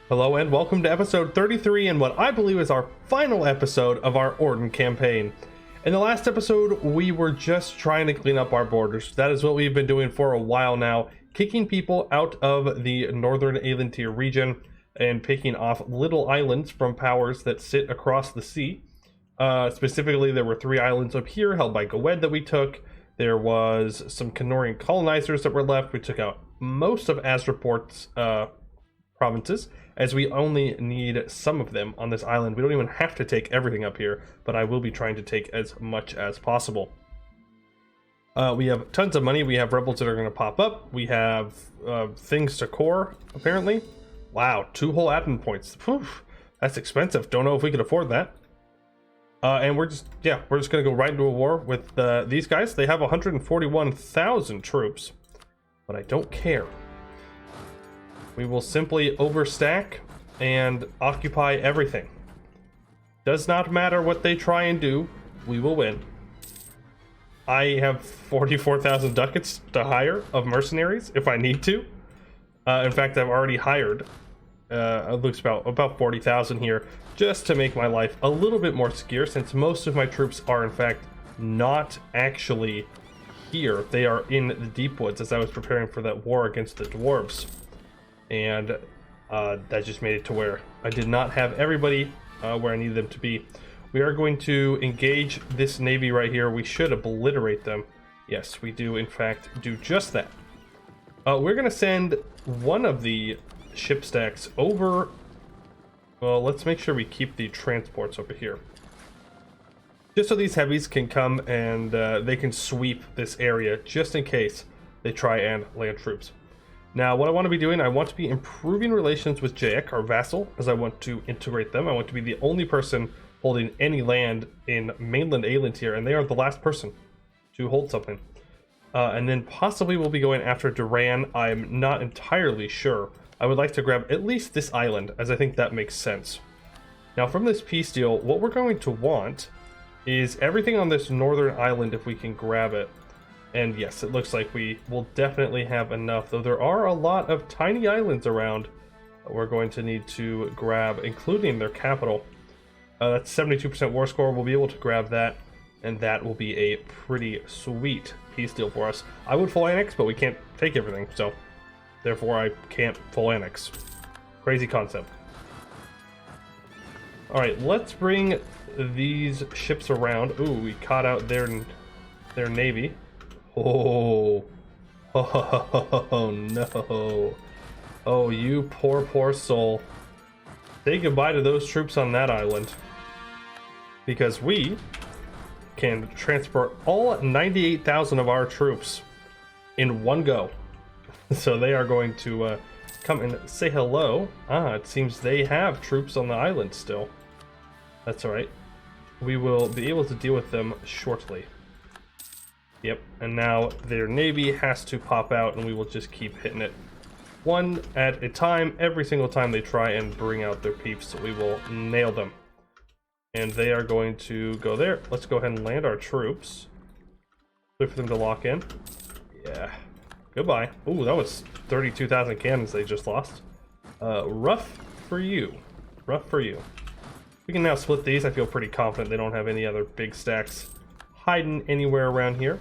Hello and welcome to episode 33 and what I believe is our final episode of our Eordand campaign. In the last episode, we were just trying to clean up our borders. That is what we've been doing for a while now, kicking people out of the northern Alentir region and picking off little islands from powers that sit across the sea. Specifically, there were 3 islands up here held by Gwed that we took. There was some Canorian colonizers that were left. We took out most of Azraport's provinces, as we only need some of them on this island. We don't even have to take everything up here, but I will be trying to take as much as possible. We have tons of money. We have rebels that are going to pop up. We have things to core, apparently. Wow, 2 whole admin points. Whew, that's expensive. Don't know if we could afford that. And we're just going to go right into a war with these guys. They have 141,000 troops, but I don't care. We will simply overstack and occupy everything. Does not matter what they try and do, we will win. I have 44,000 ducats to hire of mercenaries if I need to. In fact, I've already hired, it looks about 40,000 here, just to make my life a little bit more secure, since most of my troops are in fact not actually here. They are in the deep woods as I was preparing for that war against the dwarves. And that just made it to where I did not have everybody where I needed them to be. We are going to engage this navy right here. We should obliterate them. Yes, we do in fact do just that. We're going to send one of the ship stacks over. Well, let's make sure we keep the transports over here, just so these heavies can come and they can sweep this area just in case they try and land troops. Now, what I want to be doing, I want to be improving relations with Jaek, our vassal, as I want to integrate them. I want to be the only person holding any land in mainland Alentir, and they are the last person to hold something. And then possibly we'll be going after Duran. I'm not entirely sure. I would like to grab at least this island, as I think that makes sense. Now, from this peace deal, what we're going to want is everything on this northern island if we can grab it. And yes, it looks like we will definitely have enough, though there are a lot of tiny islands around that we're going to need to grab, including their capital. That's 72% war score. We'll be able to grab that, and that will be a pretty sweet peace deal for us. I would full annex, but we can't take everything, so therefore I can't full annex. Crazy concept. Alright, let's bring these ships around. Ooh, we caught out their navy. Oh, no. Oh, you poor soul. Say goodbye to those troops on that island, because we can transport all 98,000 of our troops in one go. So they are going to come and say hello. It seems they have troops on the island still. That's alright. We will be able to deal with them shortly. Yep, and now their navy has to pop out, and we will just keep hitting it one at a time. Every single time they try and bring out their peeps, so we will nail them. And they are going to go there. Let's go ahead and land our troops. Wait for them to lock in. Yeah. Goodbye. Ooh, that was 32,000 cannons they just lost. Rough for you. Rough for you. We can now split these. I feel pretty confident they don't have any other big stacks hiding anywhere around here.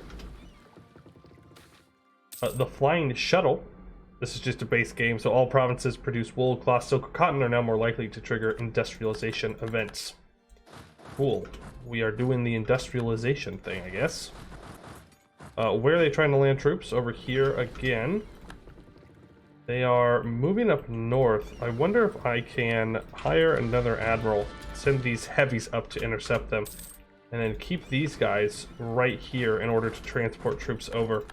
The flying shuttle. This is just a base game, so all provinces produce wool, cloth, silk, or cotton are now more likely to trigger industrialization events. Cool. We are doing the industrialization thing, I guess. Where are they trying to land troops? Over here again. They are moving up north. I wonder if I can hire another admiral, send these heavies up to intercept them, and then keep these guys right here in order to transport troops over.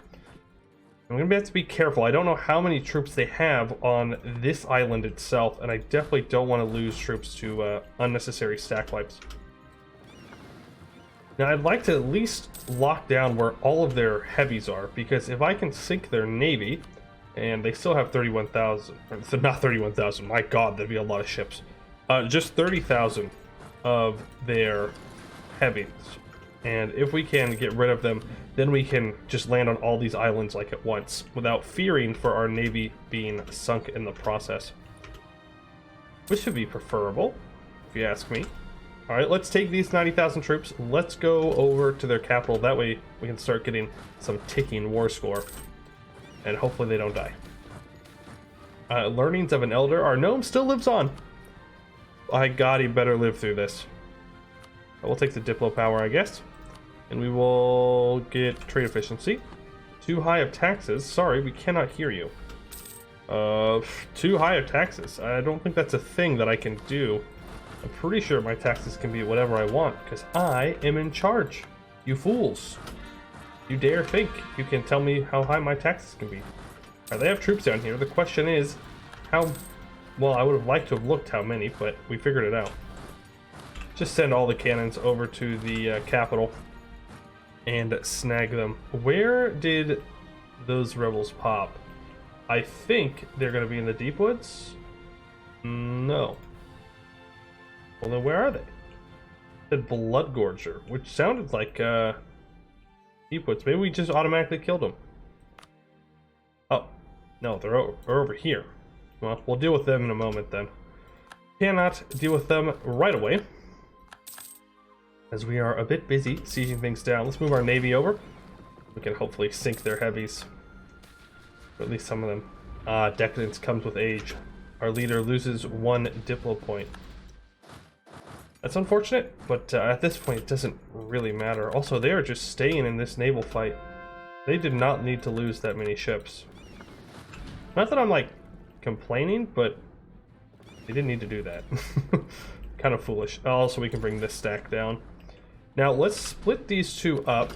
I'm going to have to be careful. I don't know how many troops they have on this island itself, and I definitely don't want to lose troops to unnecessary stack wipes. Now, I'd like to at least lock down where all of their heavies are, because if I can sink their navy, and they still have 31,000, or not 31,000, my god, that'd be a lot of ships. Just 30,000 of their heavies. And if we can get rid of them, then we can just land on all these islands like at once, without fearing for our navy being sunk in the process. which should be preferable, if you ask me. All right, let's take these 90,000 troops. Let's go over to their capital. That way we can start getting some ticking war score. And hopefully they don't die. Learnings of an elder. Our gnome still lives on. My god, he better live through this. We'll take the Diplo power, I guess. And we will get trade efficiency. Too high of taxes. Sorry, we cannot hear you. Too high of taxes. I don't think that's a thing that I can do. I'm pretty sure my taxes can be whatever I want, because I am in charge. You fools. You dare think you can tell me how high my taxes can be. Alright, they have troops down here. The question is, how... Well, I would have liked to have looked how many, but we figured it out. Just send all the cannons over to the capital and snag them. Where did those rebels pop? I think they're going to be in the deep woods. No. Well, then where are they? The Blood Gorger, which sounded like deep woods. Maybe we just automatically killed them. Oh, no, they're over here. Well, we'll deal with them in a moment then. Cannot deal with them right away, as we are a bit busy sieging things down. Let's move our navy over. We can hopefully sink their heavies. Or at least some of them. Decadence comes with age. Our leader loses 1 Diplo point. That's unfortunate, but at this point it doesn't really matter. Also, they are just staying in this naval fight. They did not need to lose that many ships. Not that I'm like complaining, but they didn't need to do that. Kind of foolish. Also, we can bring this stack down. Now let's split these two up,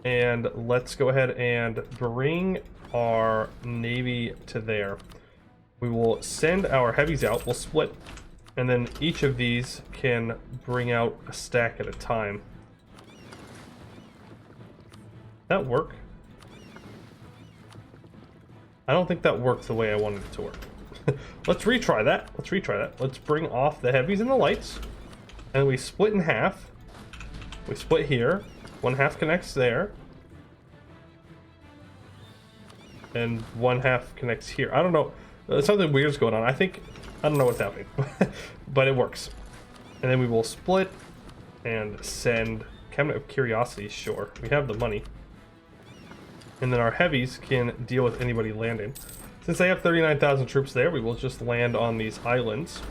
and let's go ahead and bring our navy to there. We will send our heavies out. We'll split, and then each of these can bring out a stack at a time. That work? I don't think that worked the way I wanted it to work. Let's retry that. Let's retry that. Let's bring off the heavies and the lights, and we split in half. We split here. 1/2 connects there, and 1/2 connects here. I don't know. Something weird's going on. I don't know what's happening, but it works. And then we will split and send Cabinet of Curiosities. Sure, we have the money. And then our heavies can deal with anybody landing. Since they have 39,000 troops there, we will just land on these islands.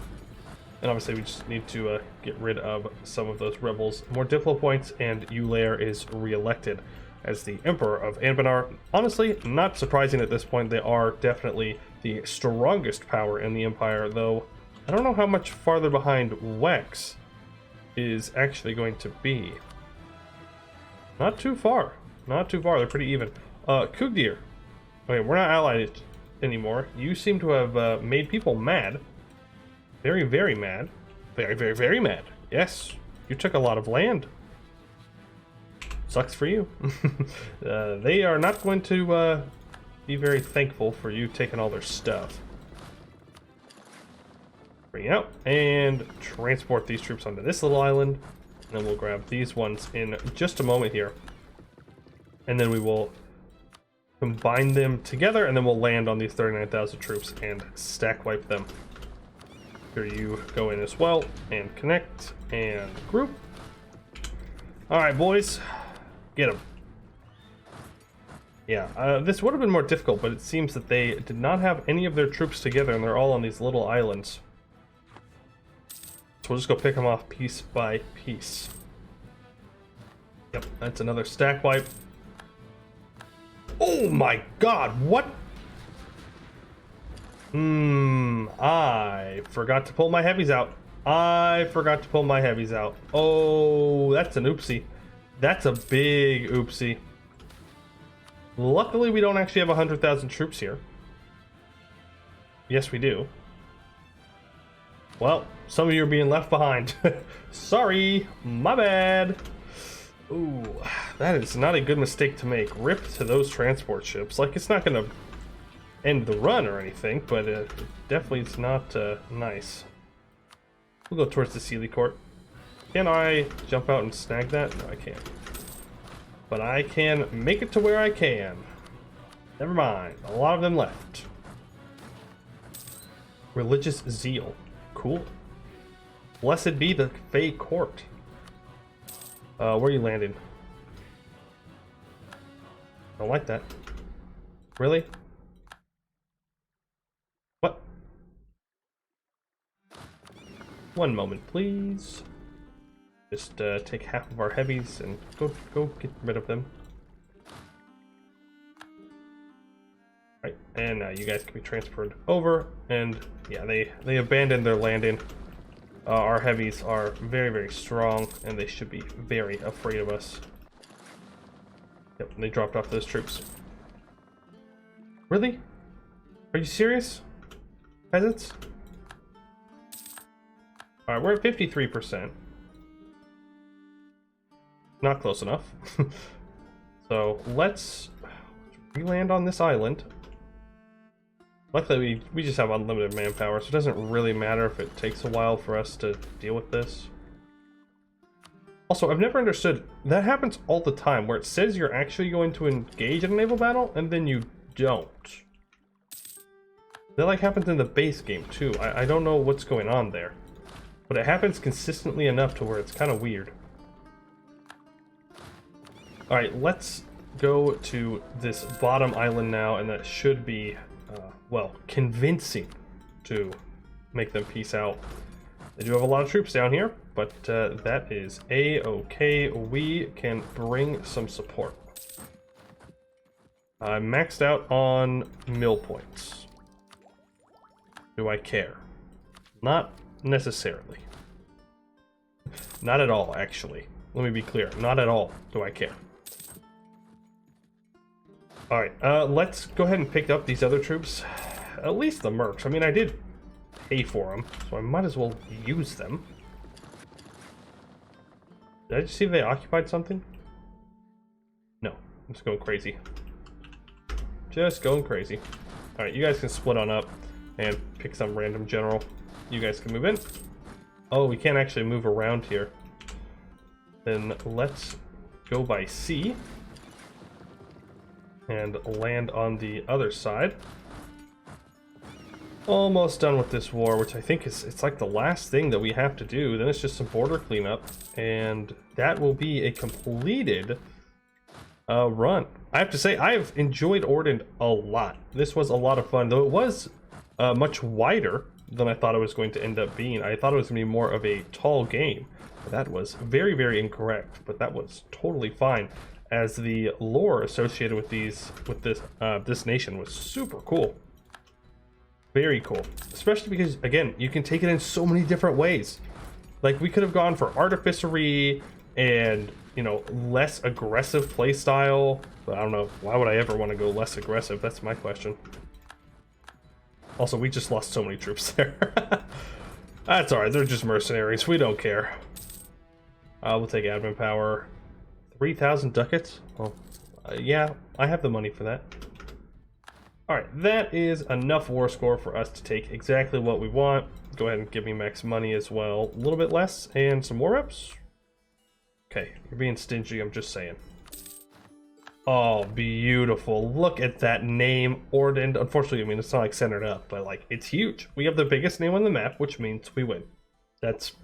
And obviously we just need to get rid of some of those rebels. More Diplo points, and Eulair is re-elected as the Emperor of Anbennar. Honestly, not surprising at this point. They are definitely the strongest power in the Empire, though I don't know how much farther behind Wex is actually going to be. Not too far. Not too far. They're pretty even. Kugdir. Okay, we're not allied anymore. You seem to have made people mad. Very, very mad. Very, very, very mad. Yes, you took a lot of land. Sucks for you. They are not going to be very thankful for you taking all their stuff. Bring out and transport these troops onto this little island. And then we'll grab these ones in just a moment here. And then we will combine them together, and then we'll land on these 39,000 troops and stack wipe them. Here you go in as well, and connect, and group. Alright, boys. Get them. Yeah, this would have been more difficult, but it seems that they did not have any of their troops together, and they're all on these little islands. So we'll just go pick them off piece by piece. Yep, that's another stack wipe. Oh my god, what? I forgot to pull my heavies out. I forgot to pull my heavies out. Oh, that's an oopsie. That's a big oopsie. Luckily, we don't actually have 100,000 troops here. Yes, we do. Well, some of you are being left behind. Sorry, my bad. Ooh, that is not a good mistake to make. Rip to those transport ships. Like, it's not going to end the run or anything, but it definitely is not nice. We'll go towards the Sealy Court. Can I jump out and snag that? No, I can't. But I can make it to where I can. Never mind. A lot of them left. Religious zeal. Cool. Blessed be the Fey Court. Where are you landing? Don't like that. Really? What? One moment, please. Just take half of our heavies and go get rid of them. Right, and you guys can be transferred over. And yeah, they abandoned their landing. Our heavies are very, very strong, and they should be very afraid of us. Yep, they dropped off those troops. Really? Are you serious? Peasants? Alright, we're at 53%. Not close enough. So let's re-land on this island. Luckily, we just have unlimited manpower, so it doesn't really matter if it takes a while for us to deal with this. Also, I've never understood, that happens all the time, where it says you're actually going to engage in a naval battle, and then you don't. That like happens in the base game too. I don't know what's going on there. But it happens consistently enough to where it's kind of weird. Alright, let's go to this bottom island now, and that should be, well, convincing to make them peace out. They do have a lot of troops down here, but that is a-okay. We can bring some support. I'm maxed out on mill points. Do I care? Not necessarily. Not at all, actually. Let me be clear. Not at all do I care. Alright, let's go ahead and pick up these other troops. At least the mercs. I mean, I did pay for them, so I might as well use them. Did I just see if they occupied something? No. I'm just going crazy. Just going crazy. Alright, you guys can split on up and pick some random general. You guys can move in. Oh, we can't actually move around here. Then let's go by sea and land on the other side. Almost done with this war, which I think it's like the last thing that we have to do. Then it's just some border cleanup, and that will be a completed run. I have to say, I've enjoyed Eordand a lot. This was a lot of fun, though it was much wider than I thought it was going to end up being. I thought it was going to be more of a tall game. That was very, very incorrect, but that was totally fine, as the lore associated with this nation was super cool. Very cool, especially because, again, you can take it in so many different ways. Like, we could have gone for artificery and, you know, less aggressive playstyle, but I don't know, why would I ever want to go less aggressive? That's my question. Also, we just lost so many troops there. That's alright, they're just mercenaries, we don't care. We'll take admin power. 3,000 ducats? Well, yeah, I have the money for that. Alright, that is enough war score for us to take exactly what we want. Go ahead and give me max money as well. A little bit less and some more reps. Okay, you're being stingy, I'm just saying. Oh, beautiful. Look at that name, Eordand. Unfortunately, I mean, it's not like centered up, but like, it's huge. We have the biggest name on the map, which means we win.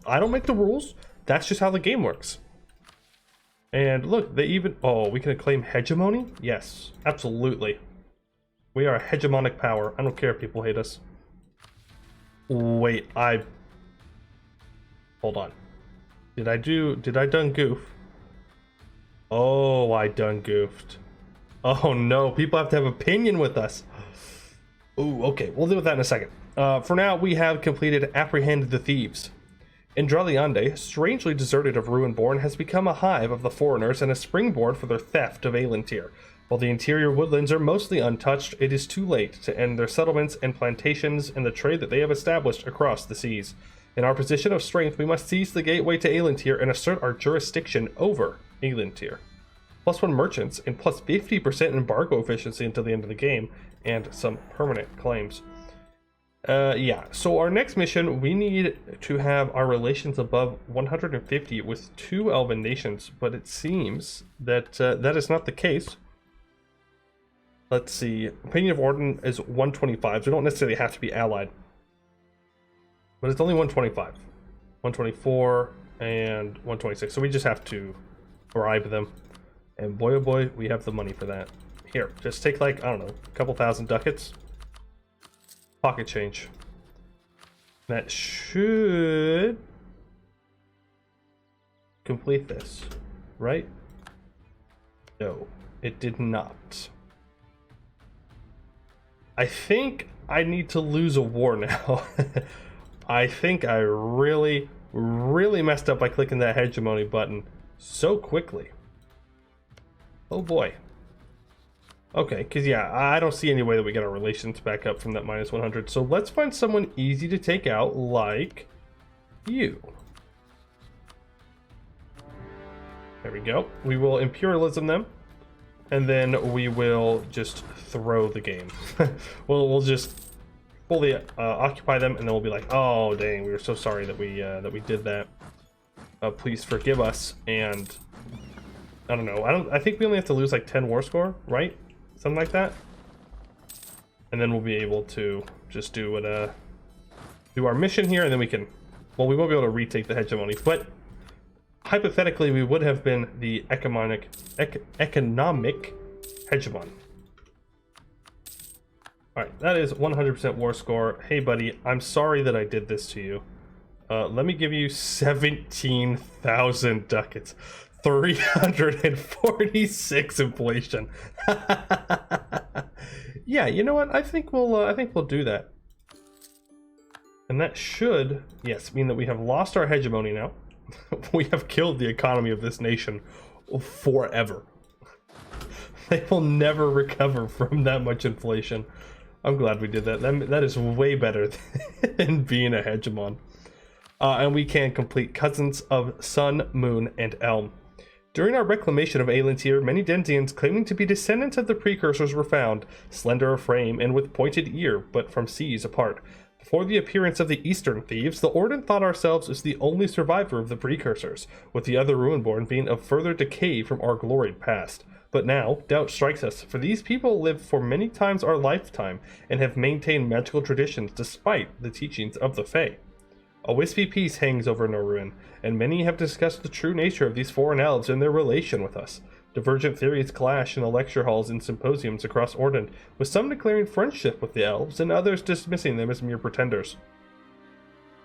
I don't make the rules. That's just how the game works. And look, they even, oh, we can claim hegemony? Yes, absolutely. We are a hegemonic power. I don't care if people hate us. Wait, hold on. Did I done goof? Oh, I done goofed. Oh no, people have to have opinion with us. Ooh, okay, we'll deal with that in a second. For now, we have completed Apprehend the Thieves. Indraliande, strangely deserted of Ruinborn, has become a hive of the foreigners and a springboard for their theft of Alentir. While the interior woodlands are mostly untouched, it is too late to end their settlements and plantations and the trade that they have established across the seas. In our position of strength, we must seize the gateway to Alentir and assert our jurisdiction over Alentir. +1 merchants and plus 50% embargo efficiency until the end of the game, and some permanent claims. Yeah, so our next mission, we need to have our relations above 150 with 2 elven nations, but it seems that that is not the case. Let's see, Opinion of Eordand is 125, so we don't necessarily have to be allied. But it's only 125. 124 and 126. So we just have to bribe them. And boy, oh boy, we have the money for that. Here, just take like, I don't know, a couple thousand ducats. Pocket change. That should complete this, right? No, it did not. I think I need to lose a war now. I think I really messed up by clicking that hegemony button so quickly. Oh boy. Okay, because yeah, I don't see any way that we get our relations back up from that minus 100. So let's find someone easy to take out like you. There we go. We will imperialism them, and then we will just throw the game. we'll just fully occupy them, and then we'll be like, oh dang, we were so sorry that we did that. Please forgive us. And I don't know. I think we only have to lose like 10 war score, right? Something like that. And then we'll be able to just do our mission here, and then we can. Well, we won't be able to retake the hegemony, but hypothetically, we would have been the economic hegemon. Alright, that is 100% war score. Hey, buddy, I'm sorry that I did this to you. Let me give you 17,000 ducats. 346 inflation. Yeah, you know what? I think we'll do that. And that should, yes, mean that we have lost our hegemony now. We have killed the economy of this nation forever. They will never recover from that much inflation. I'm glad we did that. That is way better than being a hegemon. And we can complete Cousins of Sun, Moon, and Elm. During our reclamation of Alentir, many Denzians claiming to be descendants of the precursors were found, slender of frame and with pointed ear, but from seas apart. Before the appearance of the Eastern thieves, the Eordand thought ourselves as the only survivor of the precursors, with the other Ruinborn being of further decay from our gloried past. But now, doubt strikes us, for these people lived for many times our lifetime, and have maintained magical traditions despite the teachings of the Fae. A wispy peace hangs over Norruin, and many have discussed the true nature of these foreign elves and their relation with us. Divergent theories clash in the lecture halls and symposiums across Eordand, with some declaring friendship with the elves and others dismissing them as mere pretenders.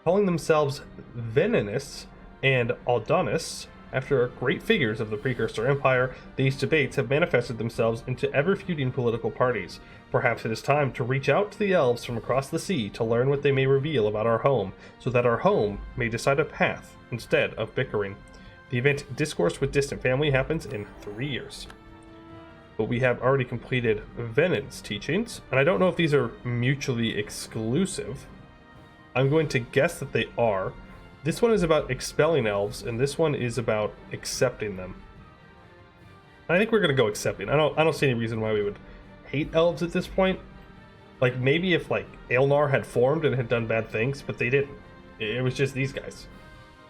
Calling themselves Venenists and Aldonists, after great figures of the Precursor Empire, these debates have manifested themselves into ever-feuding political parties. Perhaps it is time to reach out to the elves from across the sea to learn what they may reveal about our home, so that our home may decide a path instead of bickering. The event Discourse with Distant Family happens in 3 years. But we have already completed Venon's teachings, and I don't know if these are mutually exclusive. I'm going to guess that they are. This one is about expelling elves, and this one is about accepting them. I think we're going to go accepting. I don't see any reason why we would hate elves at this point. Like, maybe if, like, Aelnar had formed and had done bad things, but they didn't. It was just these guys.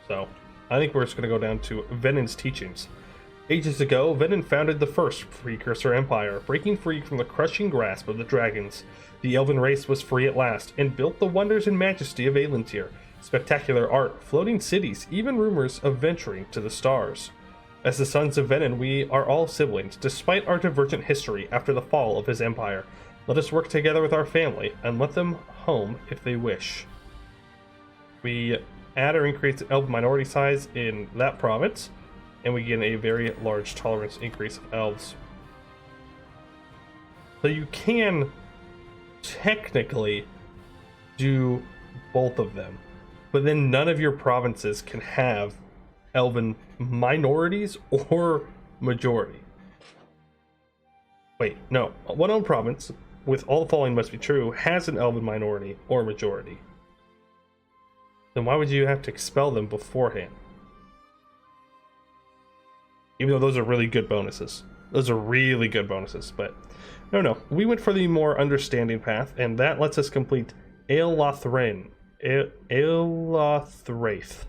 So, I think we're just going to go down to Venon's teachings. Ages ago, Venon founded the first Precursor Empire, breaking free from the crushing grasp of the dragons. The elven race was free at last, and built the wonders and majesty of Alentir. Spectacular art, floating cities, even rumors of venturing to the stars. As the sons of Venon, we are all siblings, despite our divergent history after the fall of his empire. Let us work together with our family, and let them home if they wish. We add or increase the elf minority size in that province, and we get a very large tolerance increase of elves. So you can technically do both of them, but then none of your provinces can have elven minorities or majority. Wait, no. One own province, with all the following must be true, has an elven minority or majority. Then why would you have to expel them beforehand? Even though those are really good bonuses. Those are really good bonuses, but no. We went for the more understanding path, and that lets us complete Eolothrain. Eolothraith.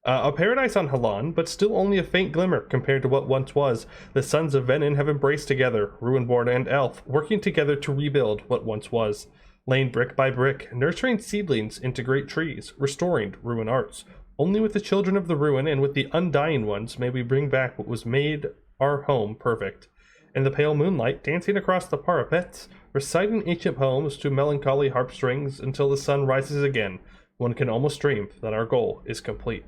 A paradise on Halan, but still only a faint glimmer compared to what once was. The sons of Venon have embraced together, Ruinborn and Elf, working together to rebuild what once was. laying brick by brick, nurturing seedlings into great trees, restoring ruin arts. Only with the children of the ruin and with the undying ones may we bring back what was made our home perfect. In the pale moonlight, dancing across the parapets, reciting ancient poems to melancholy harp strings until the sun rises again, one can almost dream that our goal is complete.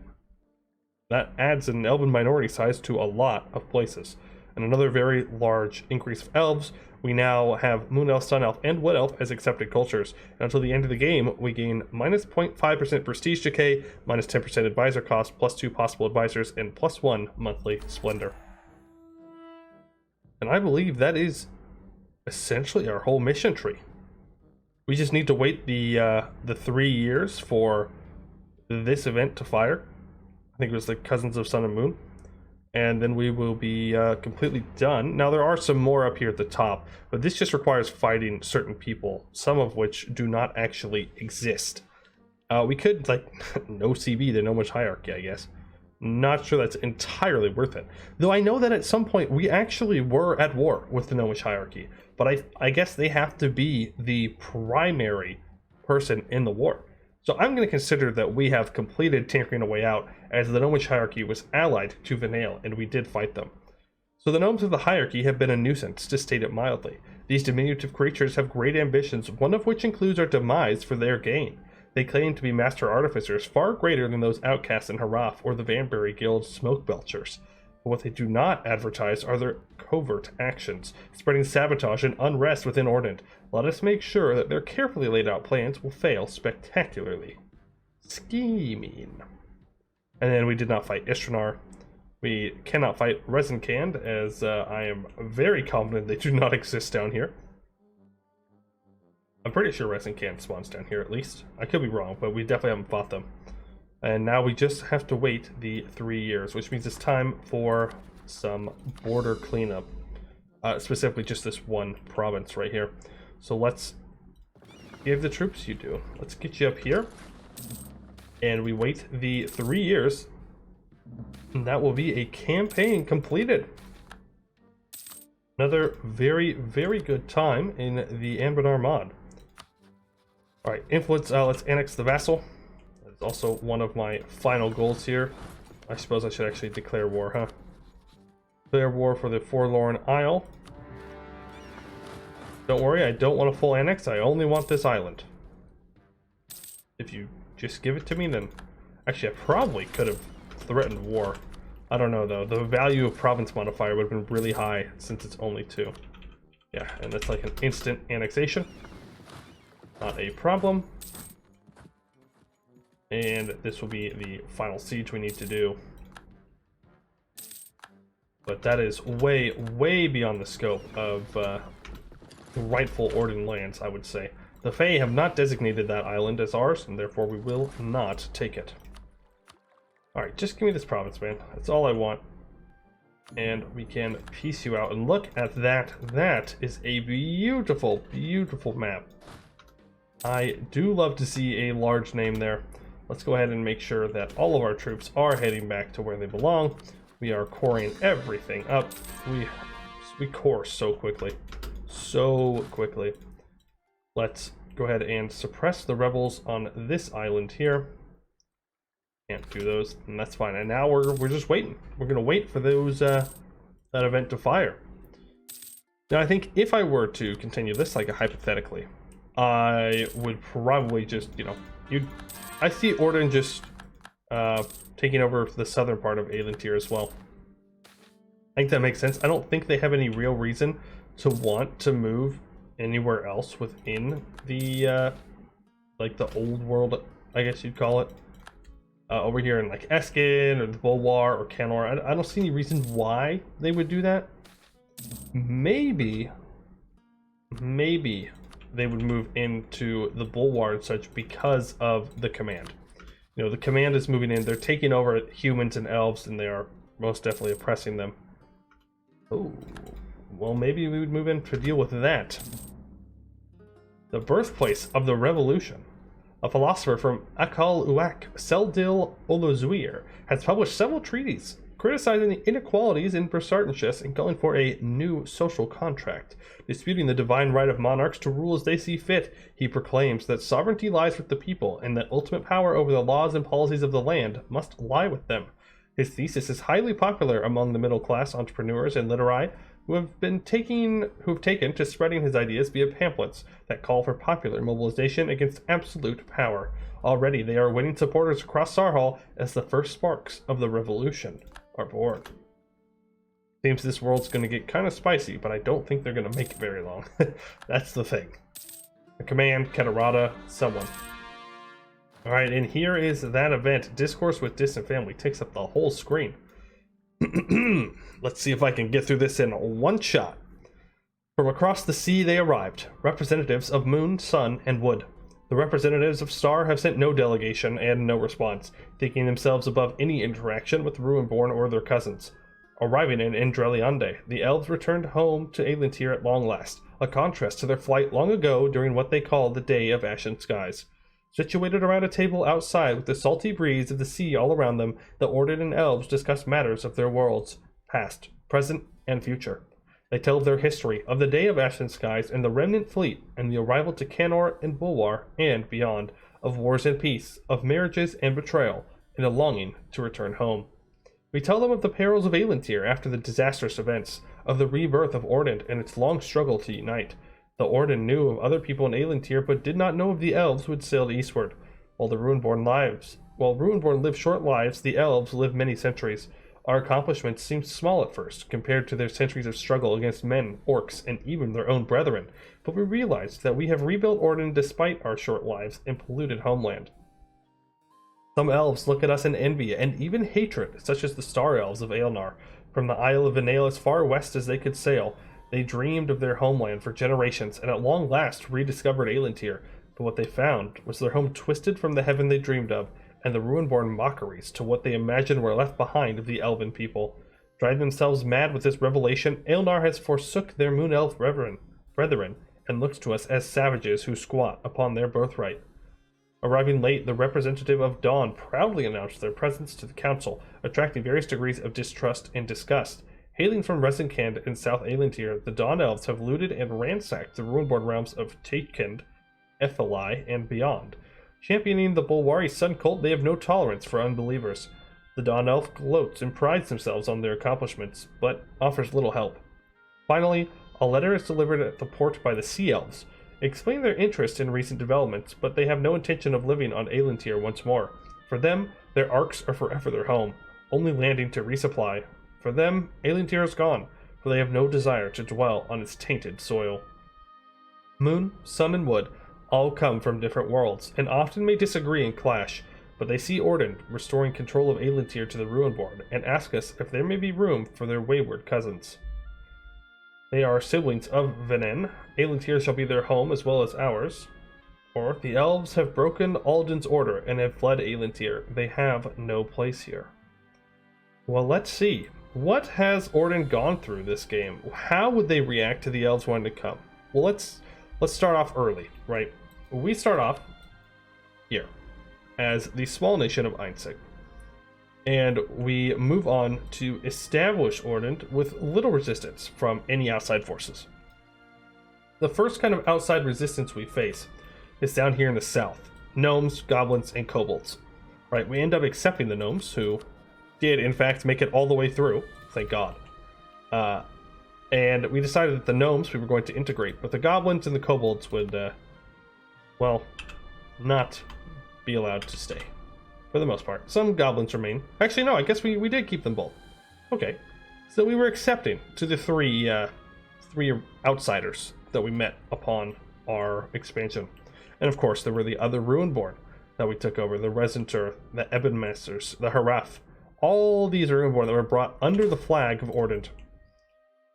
That adds an elven minority size to a lot of places. And another very large increase of elves. We now have Moon Elf, Sun Elf, and Wood Elf as accepted cultures. And until the end of the game, we gain minus 0.5% prestige decay, minus 10% advisor cost, plus 2 possible advisors, and plus 1 monthly splendor. And I believe that is essentially our whole mission tree. We just need to wait the 3 years for this event to fire. I think it was the Cousins of Sun and Moon. And then we will be completely done. Now there are some more up here at the top, but this just requires fighting certain people, some of which do not actually exist. We could, like, no CB, the Gnomish Hierarchy, I guess. Not sure that's entirely worth it. Though I know that at some point we actually were at war with the Gnomish Hierarchy, but I guess they have to be the primary person in the war. So I'm going to consider that we have completed Tinkering a Way Out, as the Gnomish Hierarchy was allied to Vanail, and we did fight them. So the Gnomes of the Hierarchy have been a nuisance, to state it mildly. These diminutive creatures have great ambitions, one of which includes our demise for their gain. They claim to be master artificers, far greater than those outcasts in Haraf or the Vanbury Guild smoke belchers. But what they do not advertise are their covert actions, spreading sabotage and unrest within Eordand. Let us make sure that their carefully laid out plans will fail spectacularly. Scheming. And then we did not fight Ishranar. We cannot fight Rezinkand, as I am very confident they do not exist down here. I'm pretty sure Rezinkand spawns down here at least. I could be wrong, but we definitely haven't fought them. And now we just have to wait the 3 years, which means it's time for some border cleanup. Specifically just this one province right here. So let's give the troops you do. Let's get you up here. And we wait the 3 years. And that will be a campaign completed. Another very, very good time in the Anbennar mod. Alright, influence, let's annex the vassal. That's also one of my final goals here. I suppose I should actually declare war, huh? Declare war for the Forlorn Isle. Don't worry, I don't want a full annex, I only want this island. If you just give it to me, then... Actually, I probably could have threatened war. I don't know, though. The value of province modifier would have been really high, since it's only 2. Yeah, and that's like an instant annexation. Not a problem. And this will be the final siege we need to do. But that is way, way beyond the scope of rightful Eordand lands, I would say. The Fae have not designated that island as ours, and therefore we will not take it. Alright, just give me this province, man. That's all I want. And we can piece you out. And look at that. That is a beautiful, beautiful map. I do love to see a large name there. Let's go ahead and make sure that all of our troops are heading back to where they belong. We are coring everything up. We core so quickly. So quickly. Let's go ahead and suppress the rebels on this island here. Can't do those, and that's fine. And now we're just waiting. We're gonna wait for those that event to fire. Now I think if I were to continue this, like hypothetically, I would probably just, you know, I see Eordand just taking over the southern part of Alentir as well. I think that makes sense. I don't think they have any real reason to want to move anywhere else within the like the old world, I guess you'd call it. Over here in like Eskin or the Bulwar or Canor, I don't see any reason why they would do that. Maybe they would move into the Bulwar and such because of the command. You know, the command is moving in, they're taking over humans and elves, and they are most definitely oppressing them. Oh, well, maybe we would move in to deal with that. The birthplace of the revolution. A philosopher from Akal Uak, Seldil Olozuir, has published several treatises criticizing the inequalities in Bersartenshus and calling for a new social contract. Disputing the divine right of monarchs to rule as they see fit, he proclaims that sovereignty lies with the people and that ultimate power over the laws and policies of the land must lie with them. His thesis is highly popular among the middle-class entrepreneurs and literati who have taken to spreading his ideas via pamphlets that call for popular mobilization against absolute power. Already they are winning supporters across Sarhal as the first sparks of the revolution are born. Seems this world's going to get kind of spicy, but I don't think they're going to make it very long. That's the thing. A command, Katarada, someone. Alright, and here is that event. Discourse with distant family takes up the whole screen. Let's see if I can get through this in one shot. From across the sea they arrived, representatives of Moon, Sun, and Wood. The representatives of Star have sent no delegation and no response, thinking themselves above any interaction with Ruinborn or their cousins. Arriving in Endreliande, the Elves returned home to Alentir at long last, a contrast to their flight long ago during what they call the Day of Ashen Skies. Situated around a table outside with the salty breeze of the sea all around them, the Eordand and Elves discuss matters of their worlds, past, present, and future. They tell of their history, of the Day of Ashen Skies and the remnant fleet, and the arrival to Canor and Bulwar, and beyond, of wars and peace, of marriages and betrayal, and a longing to return home. We tell them of the perils of Alentir after the disastrous events, of the rebirth of Eordand and its long struggle to unite. The Eordand knew of other people in Alentir, but did not know of the Elves who had sailed eastward. While Ruinborn live short lives, the Elves live many centuries. Our accomplishments seem small at first, compared to their centuries of struggle against men, orcs, and even their own brethren, but we realize that we have rebuilt Eordand despite our short lives and polluted homeland. Some elves look at us in envy and even hatred, such as the Star Elves of Aelnar. From the Isle of Vinail as far west as they could sail, they dreamed of their homeland for generations and at long last rediscovered Alentir, but what they found was their home twisted from the heaven they dreamed of, and the Ruinborn mockeries to what they imagined were left behind of the Elven people. Driving themselves mad with this revelation, Aelnar has forsook their Moon Elf brethren, and looks to us as savages who squat upon their birthright. Arriving late, the representative of Dawn proudly announced their presence to the council, attracting various degrees of distrust and disgust. Hailing from Resenkand in South Alentir, the Dawn Elves have looted and ransacked the Ruinborn realms of Taekend, Ethelai, and beyond. Championing the Bulwari Sun cult, they have no tolerance for unbelievers. The Dawn Elf gloats and prides themselves on their accomplishments, but offers little help. Finally, a letter is delivered at the port by the Sea Elves, explaining their interest in recent developments, but they have no intention of living on Alentir once more. For them, their arcs are forever their home, only landing to resupply. For them, Alentir is gone, for they have no desire to dwell on its tainted soil. Moon, Sun, and Wood all come from different worlds, and often may disagree and clash, but they see Eordand restoring control of Alentir to the Ruinborn, and ask us if there may be room for their wayward cousins. They are siblings of Venen. Alentir shall be their home as well as ours. Or, the Elves have broken Alden's order and have fled Alentir. They have no place here. Well, let's see. What has Eordand gone through this game? How would they react to the Elves wanting to come? Well, let's start off early, right? We start off here as the small nation of Einzig, and we move on to establish Eordand with little resistance from any outside forces. The first kind of outside resistance we face is down here in the south. Gnomes, goblins, and kobolds. Right, we end up accepting the gnomes, who did in fact make it all the way through, thank God. And we decided that the gnomes we were going to integrate, but the goblins and the kobolds would, well, not be allowed to stay, for the most part. Some goblins remain. Actually, no, I guess we did keep them both. Okay, so we were accepting to the three outsiders that we met upon our expansion. And of course, there were the other Ruinborn that we took over, the Resentur, the Ebenmasters, the Haraf. All these Ruinborn that were brought under the flag of Eordand.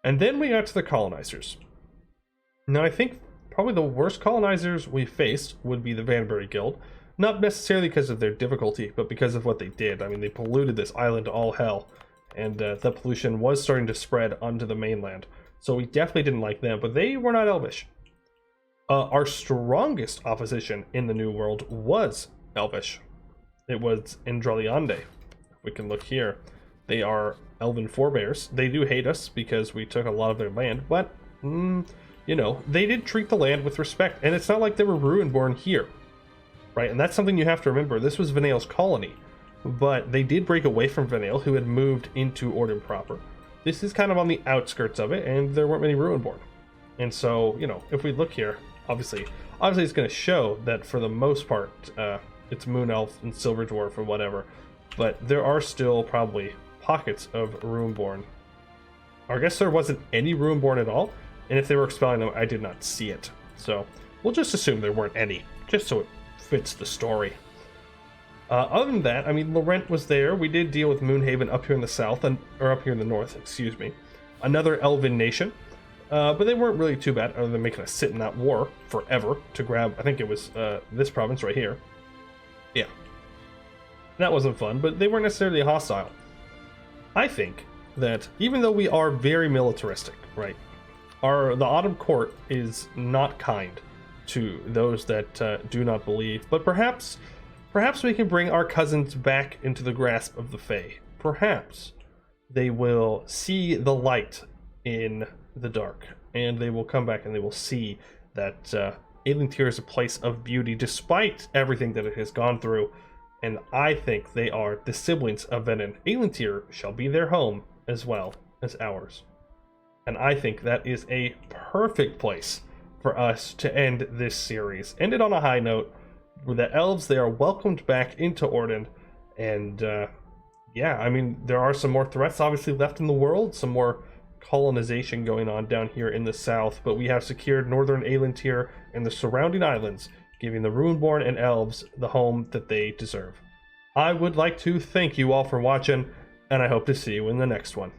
And then we got to the colonizers. Now, I think probably the worst colonizers we faced would be the Vanbury Guild. Not necessarily because of their difficulty, but because of what they did. I mean, they polluted this island to all hell, and the pollution was starting to spread onto the mainland. So we definitely didn't like them, but they were not Elvish. Our strongest opposition in the New World was Elvish. It was Endreliande. We can look here. They are elven forebears. They do hate us because we took a lot of their land, but, you know, they did treat the land with respect, and it's not like they were Ruinborn here, right? And that's something you have to remember. This was Vanael's colony, but they did break away from Vanael, who had moved into Eordand proper. This is kind of on the outskirts of it, and there weren't many Ruinborn. And so, you know, if we look here, obviously it's going to show that for the most part, it's Moon Elf and Silver Dwarf or whatever, but there are still probably pockets of Ruinborn. I guess there wasn't any Ruinborn at all, and if they were expelling them, I did not see it. So we'll just assume there weren't any, just so it fits the story. Other than that, I mean, Laurent was there. We did deal with Moonhaven up here in the south, or up here in the north, excuse me. Another elven nation, but they weren't really too bad, other than making us sit in that war forever to grab, I think it was this province right here. Yeah. That wasn't fun, but they weren't necessarily hostile. I think that even though we are very militaristic, right, the Autumn Court is not kind to those that do not believe, but perhaps we can bring our cousins back into the grasp of the Fae. Perhaps they will see the light in the dark, and they will come back and they will see that Alentir is a place of beauty despite everything that it has gone through. And I think they are the siblings of Venin. Alentir shall be their home as well as ours. And I think that is a perfect place for us to end this series. End it on a high note. With the elves, they are welcomed back into Eordand. And yeah, I mean, there are some more threats obviously left in the world. Some more colonization going on down here in the south. But we have secured northern Alentir and the surrounding islands, giving the Ruinborn and Elves the home that they deserve. I would like to thank you all for watching, and I hope to see you in the next one.